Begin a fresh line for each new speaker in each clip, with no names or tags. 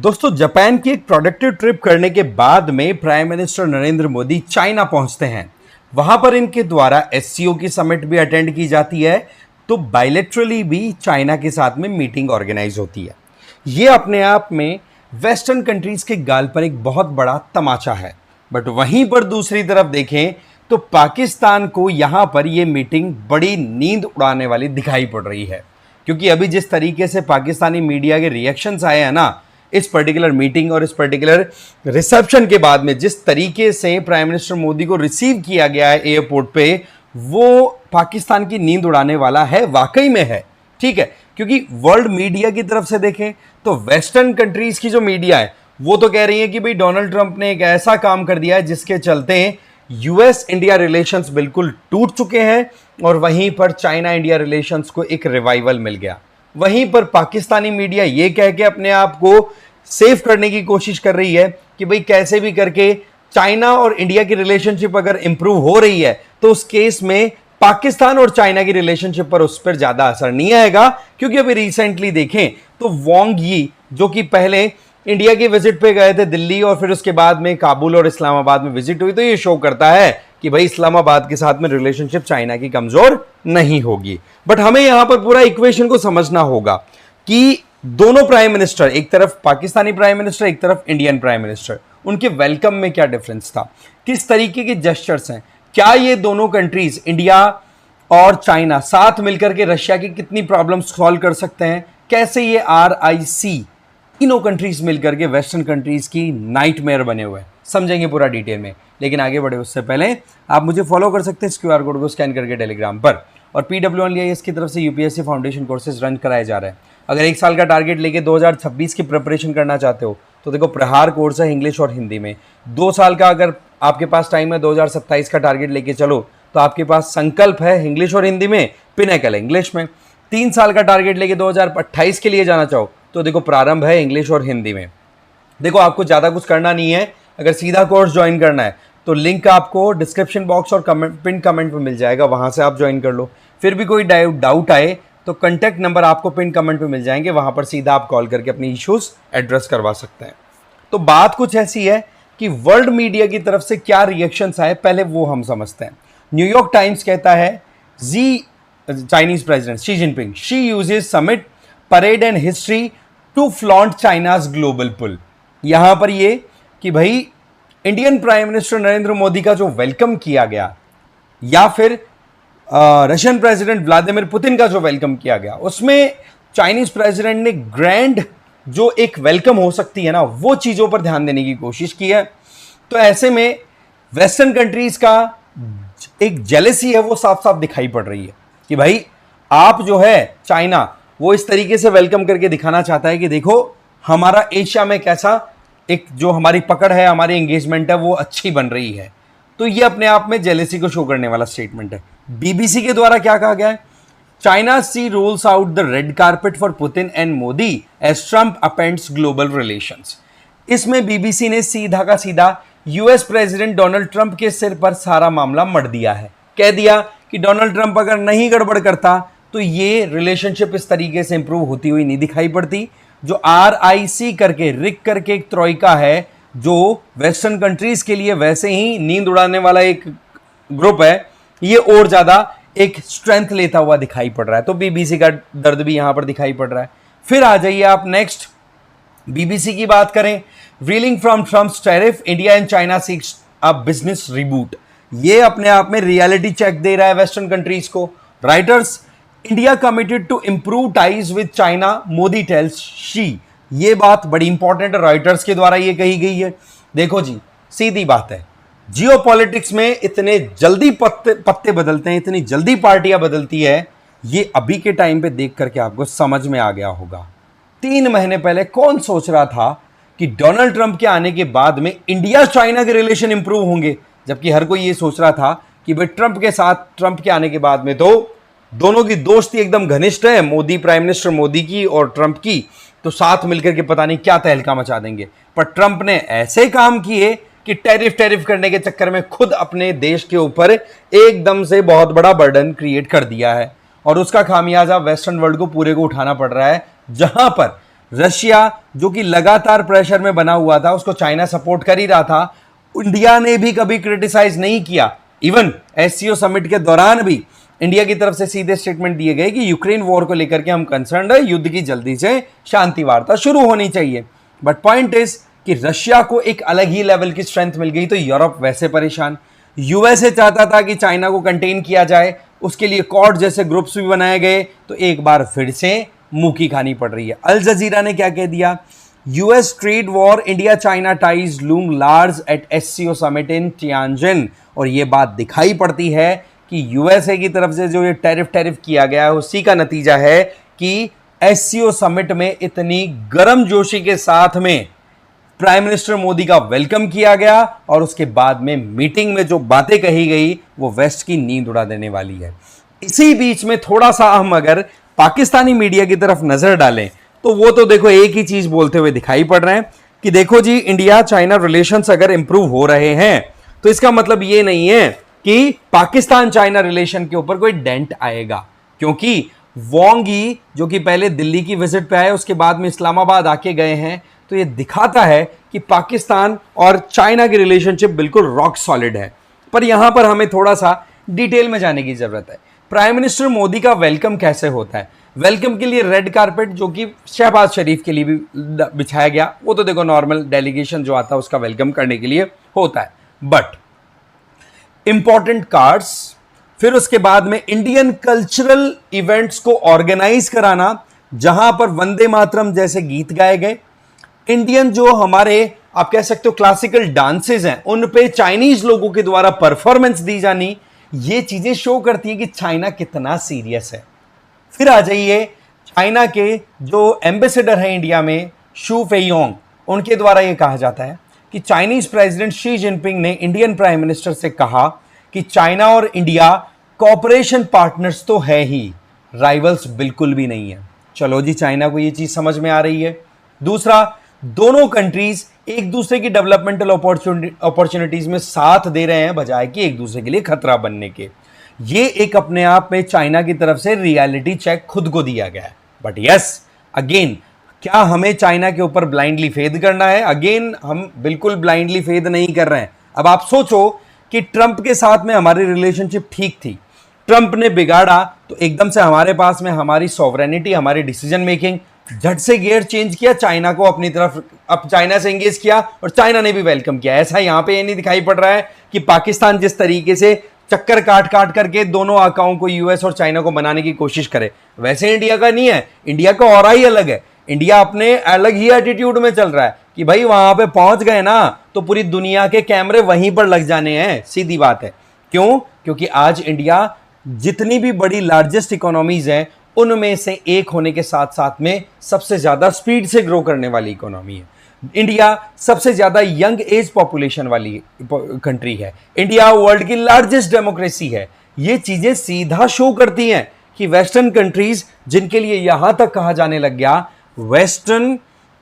दोस्तों, जापान की एक प्रोडक्टिव ट्रिप करने के बाद में prime minister Narendra Modi China पहुंचते हैं। वहां पर इनके द्वारा एससीओ की समिट भी अटेंड की जाती है, तो बायलैटरली भी चाइना के साथ में मीटिंग ऑर्गेनाइज होती है। यह अपने आप में वेस्टर्न कंट्रीज के गाल पर एक बहुत बड़ा तमाचा है। बट वहीं पर दूसरी तरफ देखें तो पाकिस्तान को यहां पर यह मीटिंग बड़ी नींद उड़ाने वाली दिखाई पड़ रही है, क्योंकि अभी जिस तरीके से पाकिस्तानी मीडिया के रिएक्शंस आए हैं ना इस पर्टिकुलर मीटिंग और इस पर्टिकुलर रिसेप्शन के बाद में, जिस तरीके से प्राइम मिनिस्टर मोदी को रिसीव किया गया है एयरपोर्ट पे, वो पाकिस्तान की नींद उड़ाने वाला है, वाकई में है। ठीक है, क्योंकि वर्ल्ड मीडिया की तरफ से देखें तो वेस्टर्न कंट्रीज की जो मीडिया है वो तो कह रही है कि भाई डोनाल्ड ट्रंप ने एक ऐसा काम कर दिया है जिसके चलते यूएस इंडिया रिलेशंस बिल्कुल टूट चुके हैं, और वहीं पर चाइना इंडिया रिलेशंस को एक रिवाइवल मिल गया। वहीं पर पाकिस्तानी मीडिया ये कह के अपने आप को सेव करने की कोशिश कर रही है कि भाई कैसे भी करके चाइना और इंडिया की रिलेशनशिप अगर इंप्रूव हो रही है तो उस केस में पाकिस्तान और चाइना की रिलेशनशिप पर उस पर ज्यादा असर नहीं आएगा। क्योंकि अभी रिसेंटली देखें तो वांग यी, जो कि पहले इंडिया की विजिट पे गए थे दिल्ली और फिर उसके बाद में काबुल और इस्लामाबाद में विजिट हुई, तो ये शो करता है कि भाई इस्लामाबाद के साथ में रिलेशनशिप चाइना की कमजोर नहीं होगी। बट हमें यहां पर पूरा इक्वेशन को समझना होगा कि दोनों प्राइम मिनिस्टर, एक तरफ पाकिस्तानी प्राइम मिनिस्टर, एक तरफ इंडियन प्राइम मिनिस्टर, उनके वेलकम में क्या डिफरेंस था, किस तरीके के जेस्चर्स हैं, क्या ये दोनों कंट्रीज इंडिया और चाइना साथ मिलकर के रशिया की कितनी प्रॉब्लम्स सॉल्व कर सकते हैं, कैसे ये RIC तीनों कंट्रीज मिलकर के वेस्टर्न कंट्रीज की नाइटमेयर बने हुए हैं, समझेंगे पूरा डिटेल में। लेकिन आगे बढ़े उससे पहले आप मुझे फॉलो कर सकते हैं इस QR कोड को स्कैन करके टेलीग्राम पर। और PWLIS की तरफ से UPSC फाउंडेशन कोर्सेज रन कराए जा रहे हैं। अगर एक साल का टारगेट लेके 2026 की प्रिपरेशन करना चाहते हो तो देखो प्रहार कोर्स है इंग्लिश और हिंदी में। 2 साल का अगर आपके पास टाइम है 2027 का टारगेट लेके चलो तो आपके पास संकल्प है इंग्लिश और हिंदी में, पिनेकल इंग्लिश में। 3 साल का टारगेट लेके 2028 के लिए जाना चाहो तो देखो प्रारंभ है इंग्लिश और हिंदी में। देखो आपको ज़्यादा कुछ करना नहीं है, अगर सीधा कोर्स ज्वाइन करना है तो लिंक आपको डिस्क्रिप्शन बॉक्स और पिन कमेंट में मिल जाएगा, वहां से आप ज्वाइन कर लो। फिर भी कोई डाउट आए तो कॉन्टैक्ट नंबर आपको पिन कमेंट में मिल जाएंगे, वहां पर सीधा आप कॉल करके अपनी इश्यूज एड्रेस करवा सकते हैं। तो बात कुछ ऐसी है कि वर्ल्ड मीडिया की तरफ से क्या रिएक्शंस आए पहले वो हम समझते हैं। न्यूयॉर्क टाइम्स कहता है Chinese president Xi Jinping Xi uses summit parade and history to flaunt China's global pull. यहां पर ये कि भाई Indian prime minister Narendra Modi का जो वेलकम किया गया, या फिर रशियन प्रेसिडेंट व्लादिमीर पुतिन का जो वेलकम किया गया, उसमें चाइनीज प्रेसिडेंट ने ग्रैंड जो एक वेलकम हो सकती है ना, वो चीजों पर ध्यान देने की कोशिश की है। तो ऐसे में वेस्टर्न कंट्रीज का एक जेलेसी है वो साफ साफ दिखाई पड़ रही है कि भाई आप जो है चाइना वो इस तरीके से वेलकम करके दिखाना चाहता है कि देखो हमारा एशिया में कैसा एक जो हमारी पकड़ है, हमारी एंगेजमेंट है वो अच्छी बन रही है। तो ये अपने आप में जेलेसी को शो करने वाला स्टेटमेंट है। BBC के द्वारा क्या कहा गया है, China see rolls out the red carpet for Putin and Modi as Trump upends global relations. इसमें BBC ने सीधा का सीधा US प्रेसिडेंट डोनाल्ड ट्रंप के सिर पर सारा मामला मढ़ दिया है। कह दिया कि डोनाल्ड ट्रंप अगर नहीं गड़बड़ करता तो ये रिलेशनशिप इस तरीके से इंप्रूव होती हुई नहीं दिखाई पड़ती। जो RIC करके रिक करके एक ट्रोइका है जो वेस्टर्न कंट्रीज के लिए वैसे ही नींद उड़ाने वाला एक ग्रुप है, ये और ज्यादा एक स्ट्रेंथ लेता हुआ दिखाई पड़ रहा है। तो BBC का दर्द भी यहां पर दिखाई पड़ रहा है। फिर आ जाइए आप नेक्स्ट BBC की बात करें, reeling from Trump's tariff India and China seeks a business reboot. ये अपने आप में रियलिटी चेक दे रहा है वेस्टर्न कंट्रीज को। Reuters, India committed to improve ties with China, Modi tells Xi. ये बात बड़ी इंपॉर्टेंट है, रॉयटर्स के द्वारा ये कही गई है। देखो जी, सीधी बात है, जियोपॉलिटिक्स में इतने जल्दी पत्ते बदलते हैं, इतनी जल्दी पार्टियां बदलती है, ये अभी के टाइम पे देख करके आपको समझ में आ गया होगा। 3 महीने पहले कौन सोच रहा था कि डोनाल्ड ट्रंप के आने के बाद में इंडिया चाइना के रिलेशन इंप्रूव होंगे, जबकि हर कोई ये सोच रहा था कि भाई ट्रंप के आने के बाद में तो दोनों की दोस्ती एकदम घनिष्ठ है, मोदी प्राइम मिनिस्टर मोदी की और ट्रंप की, तो साथ मिलकर के पता नहीं क्या तहलका मचा देंगे। पर ट्रंप ने ऐसे काम किए कि टैरिफ करने के चक्कर में खुद अपने देश के ऊपर एकदम से बहुत बड़ा बर्डन क्रिएट कर दिया है, और उसका खामियाजा वेस्टर्न वर्ल्ड को पूरे को उठाना पड़ रहा है, जहां पर रशिया जो कि लगातार प्रेशर में बना हुआ था, उसको चाइना सपोर्ट कर ही रहा था, इंडिया ने भी कभी क्रिटिसाइज नहीं किया। इवन एससीओ समिट के दौरान भी इंडिया की तरफ से सीधे स्टेटमेंट दिए गए कि यूक्रेन वॉर को लेकर के हम कंसर्न है, युद्ध की जल्दी से शांति वार्ता शुरू होनी चाहिए। बट पॉइंट इज कि रशिया को एक अलग ही लेवल की स्ट्रेंथ मिल गई, तो यूरोप वैसे परेशान। यूएसए चाहता था कि चाइना को कंटेन किया जाए, उसके लिए क्वाड जैसे ग्रुप्स भी बनाए गए, तो एक बार फिर से मुंह की खानी पड़ रही है। अल जजीरा ने क्या कह दिया, US trade war, India China ties loom large at SCO summit in Tianjin. और ये बात दिखाई पड़ती है कि यूएसए की तरफ से जो ये टैरिफ किया गया है, उसी का नतीजा है कि एससीओ समिट में इतनी गर्मजोशी के साथ में प्राइम मिनिस्टर मोदी का वेलकम किया गया, और उसके बाद में मीटिंग में जो बातें कही गई वो वेस्ट की नींद उड़ा देने वाली है। इसी बीच में थोड़ा सा हम अगर पाकिस्तानी मीडिया की तरफ नजर डालें, तो वो तो देखो एक ही चीज बोलते हुए दिखाई पड़ रहे हैं कि देखो जी, इंडिया चाइना रिलेशंस अगर इंप्रूव हो रहे हैं तो इसका मतलब ये नहीं है कि पाकिस्तान चाइना रिलेशन के ऊपर कोई डेंट आएगा, क्योंकि वांग यी जो कि पहले दिल्ली की विजिट पे आए, उसके बाद में इस्लामाबाद आके गए हैं, तो ये दिखाता है कि पाकिस्तान और चाइना की रिलेशनशिप बिल्कुल रॉक सॉलिड है। पर यहां पर हमें थोड़ा सा डिटेल में जाने की जरूरत है। प्राइम मिनिस्टर मोदी का वेलकम कैसे होता है? वेलकम के लिए रेड कारपेट जो कि शहबाज शरीफ के लिए भी बिछाया गया, वो तो देखो नॉर्मल डेलीगेशन जो आता है उसका वेलकम करने के लिए होता है। बट इंपॉर्टेंट कार्ड्स, फिर उसके बाद में इंडियन कल्चरल इवेंट्स को ऑर्गेनाइज कराना, जहां पर वंदे मातरम जैसे गीत गाए गए, इंडियन जो हमारे आप कह सकते हो क्लासिकल डांसेस हैं, उन पे चाइनीज लोगों के द्वारा परफॉर्मेंस दी जानी, ये चीजें शो करती है कि चाइना कितना सीरियस है। फिर आ जाइए चाइना के जो एम्बेसडर है इंडिया में, शू फेयोंग, उनके द्वारा यह कहा जाता है कि चाइनीज प्रेसिडेंट शी जिनपिंग ने इंडियन प्राइम मिनिस्टर से कहा कि चाइना और इंडिया कॉपरेशन पार्टनर्स तो है ही, राइवल्स बिल्कुल भी नहीं है। चलो जी, चाइना को यह चीज समझ में आ रही है। दूसरा, दोनों कंट्रीज एक दूसरे की डेवलपमेंटल अपॉर्चुनिटीज में साथ दे रहे हैं, बजाय कि एक दूसरे के लिए खतरा बनने के। ये एक अपने आप में चाइना की तरफ से रियलिटी चेक खुद को दिया गया है। बट यस, अगेन, क्या हमें चाइना के ऊपर ब्लाइंडली फेद करना है? अगेन, हम बिल्कुल ब्लाइंडली फेद नहीं कर रहे हैं। अब आप सोचो कि ट्रंप के साथ में हमारी रिलेशनशिप ठीक थी, ट्रंप ने बिगाड़ा, तो एकदम से हमारे पास में हमारी सॉवरेनिटी, हमारी डिसीजन मेकिंग, झट से गियर चेंज किया, चाइना को अपनी तरफ, अब चाइना से एंगेज किया और चाइना ने भी वेलकम किया। ऐसा यहां पे ये नहीं दिखाई पड़ रहा है कि पाकिस्तान जिस तरीके से चक्कर काट काट करके दोनों आकाओं को, यूएस और चाइना को बनाने की कोशिश करे, वैसे इंडिया का नहीं है। इंडिया का ऑरा ही अलग है। इंडिया अपने अलग ही एटीट्यूड में चल रहा है कि भाई वहां पे पहुंच गए ना तो पूरी दुनिया के कैमरे वहीं पर लग जाने हैं, सीधी बात है। क्यों? क्योंकि आज इंडिया जितनी भी बड़ी लार्जेस्ट इकोनॉमीज हैं, उनमें से एक होने के साथ साथ में सबसे ज्यादा स्पीड से ग्रो करने वाली इकोनॉमी है। इंडिया सबसे ज्यादा यंग एज पॉपुलेशन वाली कंट्री है। इंडिया वर्ल्ड की लार्जेस्ट डेमोक्रेसी है। ये चीजें सीधा शो करती हैं कि वेस्टर्न कंट्रीज, जिनके लिए यहां तक कहा जाने लग गया वेस्टर्न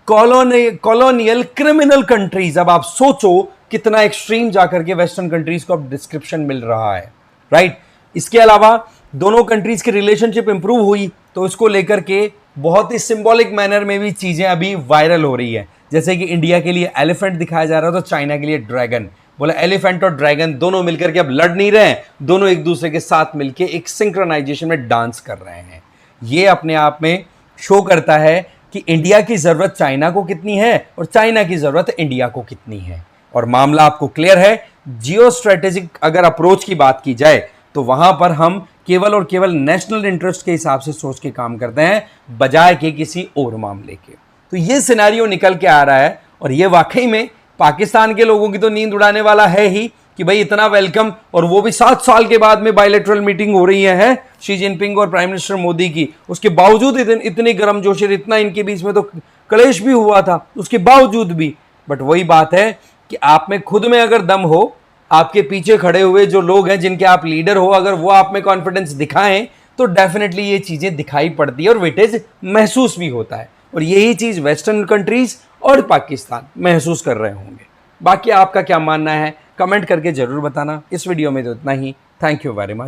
कॉलोनियल क्रिमिनल कंट्रीज, अब आप सोचो कितना एक्सट्रीम जाकर के वेस्टर्न कंट्रीज को अब डिस्क्रिप्शन मिल रहा है, राइट। इसके अलावा दोनों कंट्रीज की रिलेशनशिप इंप्रूव हुई, तो इसको लेकर के बहुत ही सिंबॉलिक मैनर में भी चीजें अभी वायरल हो रही है। जैसे कि इंडिया के लिए एलिफेंट दिखाया जा रहा था, तो चाइना के लिए ड्रैगन। बोला एलिफेंट और ड्रैगन दोनों मिलकर के अब लड़ नहीं रहे हैं, दोनों एक दूसरे के साथ मिलकर एक सिंक्रोनाइजेशन में डांस कर रहे हैं। ये अपने आप में शो करता है कि इंडिया की जरूरत चाइना को कितनी है और चाइना की जरूरत इंडिया को कितनी है। और मामला आपको क्लियर है। जियो स्ट्रेटेजिक अगर अप्रोच की बात की जाए, तो वहां पर हम केवल और केवल नेशनल इंटरेस्ट के हिसाब से सोच के काम करते हैं, बजाय के किसी और मामले के। तो ये सिनेरियो निकल के आ रहा है, और ये वाकई में पाकिस्तान के लोगों की तो नींद उड़ाने वाला है ही कि भाई इतना वेलकम, और वो भी 7 साल के बाद में बायलैटरल मीटिंग हो रही है शी जिनपिंग और प्राइम मिनिस्टर मोदी की। उसके बावजूद इतनी गर्मजोशी, इतना इनके बीच में तो क्लेश भी हुआ था, उसके बावजूद भी। बट वही बात है कि आप में खुद में अगर दम हो, आपके पीछे खड़े हुए जो लोग हैं, जिनके आप लीडर हो, अगर वो आप में कॉन्फिडेंस दिखाएं, तो डेफिनेटली ये चीजें दिखाई पड़ती है और वेटेज महसूस भी होता है। और यही चीज वेस्टर्न कंट्रीज और पाकिस्तान महसूस कर रहे होंगे। बाकी आपका क्या मानना है, कमेंट करके जरूर बताना। इस वीडियो में तो इतना ही। Thank you very much.